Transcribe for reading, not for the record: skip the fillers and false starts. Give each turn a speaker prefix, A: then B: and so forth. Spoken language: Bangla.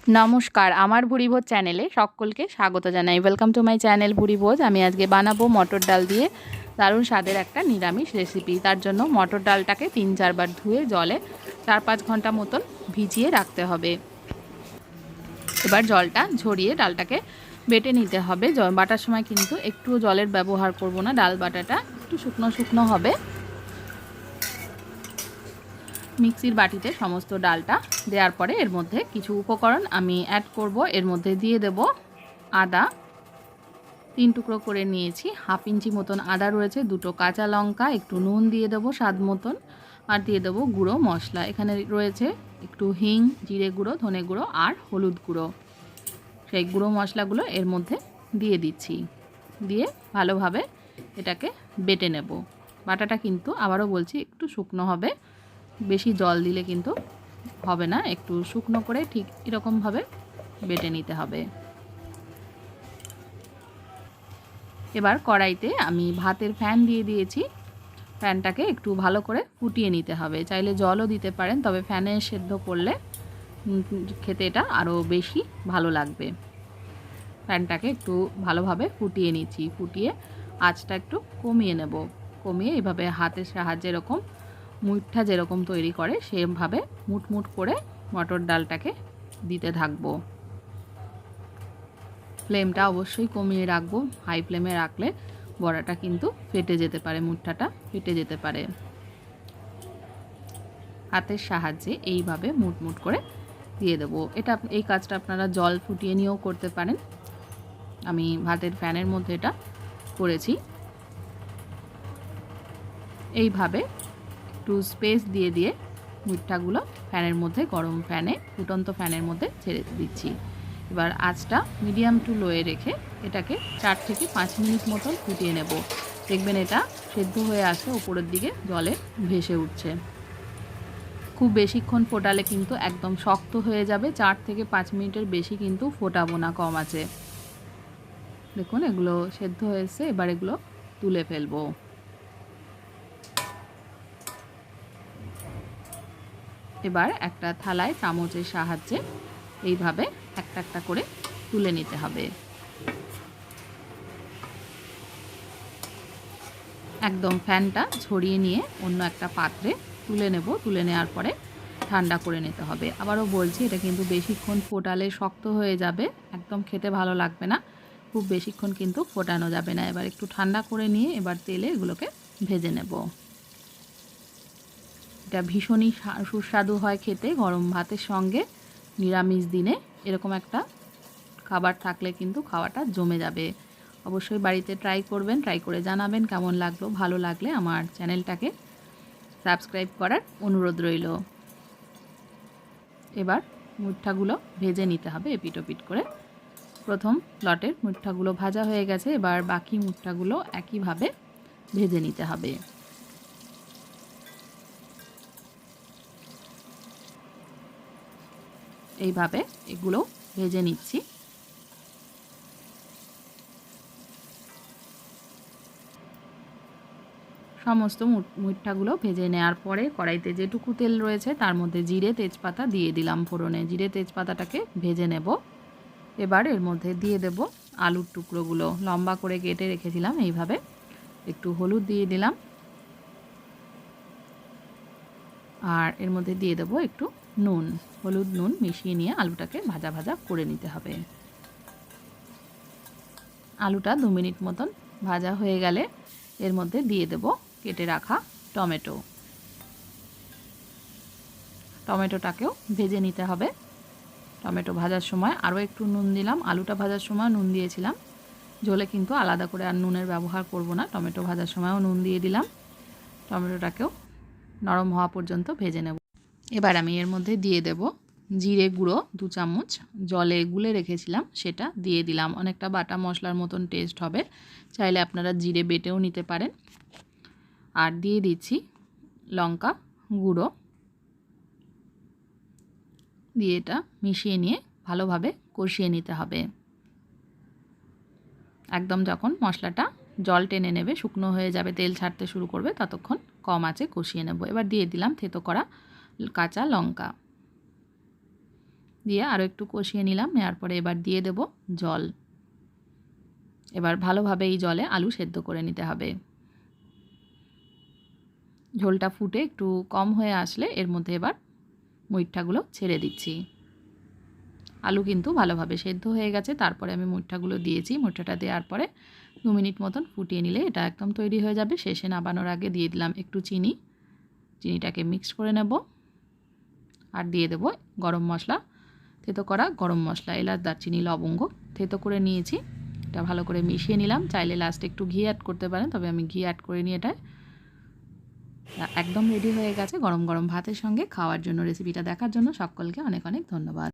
A: নমস্কার, আমার ভুরিভোজ চ্যানেলে সকলকে স্বাগত জানাই। Welcome to my channel Bhuribhoj. আমি আজকে বানাবো মটর ডাল দিয়ে দারুণ স্বাদের একটা নিরামিষ রেসিপি। তার জন্য মটর ডালটাকে 3-4 বার ধুয়ে জলে 4-5 ঘন্টা মতন ভিজিয়ে রাখতে হবে। এবার জলটা ঝরিয়ে ডালটাকে বেটে নিতে হবে। বাটার সময় কিন্তু একটু জলের ব্যবহার করব না, ডাল বাটাটা একটু শুকনো শুকনো হবে। মিক্সির বাটিতে সমস্ত ডালটা দেওয়ার পরে এর মধ্যে কিছু উপকরণ আমি অ্যাড করব। এর মধ্যে দিয়ে দেব আদা 3 টুকরো করে নিয়েছি, 1/2 ইঞ্চি মতন আদা রয়েছে, 2টো কাঁচা লঙ্কা, একটু নুন দিয়ে দেবো স্বাদ মতন, আর দিয়ে দেবো গুঁড়ো মশলা। এখানে রয়েছে একটু হিং, জিরে গুঁড়ো, ধনে গুঁড়ো আর হলুদ গুঁড়ো। সেই গুঁড়ো মশলাগুলো এর মধ্যে দিয়ে দিচ্ছি, দিয়ে ভালোভাবে এটাকে বেটে নেব। বাটাটা কিন্তু আবারও বলছি একটু শুকনো হবে, বেশি জল দিলে কিন্তু হবে না, একটু শুকনো করে ঠিক এরকমভাবে বেটে নিতে হবে। এবার কড়াইতে আমি ভাতের ফ্যান দিয়ে দিয়েছি, ফ্যানটাকে একটু ভালো করে ফুটিয়ে নিতে হবে। চাইলে জলও দিতে পারেন, তবে ফ্যানে সেদ্ধ করলে খেতে এটা আরও বেশি ভালো লাগবে। ফ্যানটাকে একটু ভালোভাবে ফুটিয়ে নিচ্ছি, ফুটিয়ে আঁচটা একটু কমিয়ে নেব। কমিয়ে এভাবে হাতের সাহায্যে এরকম মুঠটা যেরকম তৈরি করে সেভাবে মুটমুট করে মটর ডালটাকে দিতে থাকবো। ফ্লেমটা অবশ্যই কমিয়ে রাখবো, হাই ফ্লেমে রাখলে বড়াটা কিন্তু ফেটে যেতে পারে, মুঠটা ফেটে যেতে পারে। হাতের সাহায্যে এইভাবে মুটমুট করে দিয়ে দেবো। এই কাজটা আপনারা জল ফুটিয়ে নিয়েও করতে পারেন, আমি ভাতের ফ্যানের মধ্যে এটা করেছি। এইভাবে একটু স্পেস দিয়ে দিয়ে মুঠটাগুলো ফ্যানের মধ্যে, গরম ফ্যানে, ফুটন্ত ফ্যানের মধ্যে ছেড়ে দিচ্ছি। এবার আঁচটা মিডিয়াম টু লোয়ে রেখে এটাকে 4 থেকে 5 মিনিট মতন ফুটিয়ে নেব। দেখবেন এটা সেদ্ধ হয়ে আসে, উপরের দিকে জলে ভেসে উঠছে। খুব বেশিক্ষণ ফোটালে কিন্তু একদম শক্ত হয়ে যাবে। 4 থেকে 5 মিনিটের বেশি কিন্তু ফোটাবো না, কম আছে। দেখুন এগুলো সেদ্ধ হয়েছে, এবার এগুলো তুলে ফেলবো। এবার একটা থালায় চামচের সাহায্যে এইভাবে একটা একটা করে তুলে নিতে হবে। একদম ফ্যানটা ঝরিয়ে নিয়ে অন্য একটা পাত্রে তুলে নেব। তুলে নেওয়ার পরে ঠান্ডা করে নিতে হবে। আবারও বলছি, এটা কিন্তু বেশিক্ষণ ফোটালে শক্ত হয়ে যাবে, একদম খেতে ভালো লাগবে না। খুব বেশিক্ষণ কিন্তু ফোটানো যাবে না। এবার একটু ঠান্ডা করে নিয়ে এবার তেলে এগুলোকে ভেজে নেব। এটা ভীষণই সুস্বাদু হয় খেতে, গরম ভাতের সঙ্গে। নিরামিষ দিনে এরকম একটা খাবার থাকলে কিন্তু খাওয়াটা জমে যাবে। অবশ্যই বাড়িতে ট্রাই করবেন, ট্রাই করে জানাবেন কেমন লাগলো। ভালো লাগলে আমার চ্যানেলটাকে সাবস্ক্রাইব করার অনুরোধ রইল। এবার মুঠটাগুলো ভেজে নিতে হবে এপিট ওপিট করে। প্রথম লটের মুঠটাগুলো ভাজা হয়ে গেছে, এবার বাকি মুঠটাগুলো একইভাবে ভেজে নিতে হবে। এইভাবে এগুলো ভেজে নিচ্ছি। সমস্ত মুঠটাগুলো ভেজে নেওয়ার পরে কড়াইতে যেটুকু তেল রয়েছে তার মধ্যে জিরে তেজপাতা দিয়ে দিলাম ফোড়নে। জিরে তেজপাতাটাকে ভেজে নেব। এবার এর মধ্যে দিয়ে দেব আলুর টুকরোগুলো, লম্বা করে কেটে রেখেছিলাম। এইভাবে একটু হলুদ দিয়ে দিলাম, আর এর মধ্যে দিয়ে দেব একটু নুন। হলুদ নুন মিশিয়ে নিয়ে আলুটাকে ভাজা ভাজা করে নিতে হবে। আলুটা 2 মিনিট মতন ভাজা হয়ে গেলে এর মধ্যে দিয়ে দেব কেটে রাখা টমেটো। টমেটোটাকেও ভেজে নিতে হবে। টমেটো ভাজার সময় আরও একটু নুন দিলাম, আলুটা ভাজার সময় নুন দিয়েছিলাম, ঝোলে কিন্তু আলাদা করে আর নুনের ব্যবহার করব না। টমেটো ভাজার সময়ও নুন দিয়ে দিলাম। টমেটোটাকেও নরম হওয়া পর্যন্ত ভেজে নেব। এবার আমি এর মধ্যে দিয়ে দেব জিরে গুঁড়ো 2 চামচ, জলে গুলে রেখেছিলাম সেটা দিয়ে দিলাম। অনেকটা বাটা মশলার মতন টেস্ট হবে, চাইলে আপনারা জিরে বেটেও নিতে পারেন। আর দিয়ে দিচ্ছি লঙ্কা গুঁড়ো, দিয়ে এটা মিশিয়ে নিয়ে ভালোভাবে কষিয়ে নিতে হবে। একদম যখন মশলাটা জল টেনে নেবে, শুকনো হয়ে যাবে, তেল ছাড়তে শুরু করবে, ততক্ষণ কম আঁচে কষিয়ে নেব। এবার দিয়ে দিলাম থেতো করা কাঁচা লঙ্কা, দিয়ে আরও একটু কষিয়ে নিলাম। নেওয়ার পরে এবার দিয়ে দেব জল। এবার ভালোভাবে এই জলে আলু সেদ্ধ করে নিতে হবে। ঝোলটা ফুটে একটু কম হয়ে আসলে এর মধ্যে এবার মুইঠাগুলো ছেড়ে দিচ্ছি। আলু কিন্তু ভালোভাবে সেদ্ধ হয়ে গেছে। তারপরে আমি মুইঠাগুলো দিয়েছি। মুইঠাটা দেওয়ার পরে 2 মিনিট মতন ফুটিয়ে নিলে এটা একদম তৈরি হয়ে যাবে। শেষে নামানোর আগে দিয়ে দিলাম একটু চিনি। চিনিটাকে মিক্স করে নেব। আর দিয়ে দেব গরম মশলা, থেতো করা গরম মশলা, এলাচ, দারচিনি, লবঙ্গ থেতো করে নিয়েছি। এটা ভালো করে মিশিয়ে নিলাম। চাইলে লাস্টে একটু ঘি অ্যাড করতে পারেন, তবে আমি ঘি অ্যাড করিনি এটায়। একদম রেডি হয়ে গেছে গরম গরম ভাতের সঙ্গে খাওয়ার জন্য। রেসিপিটা দেখার জন্য সকলকে অনেক অনেক ধন্যবাদ।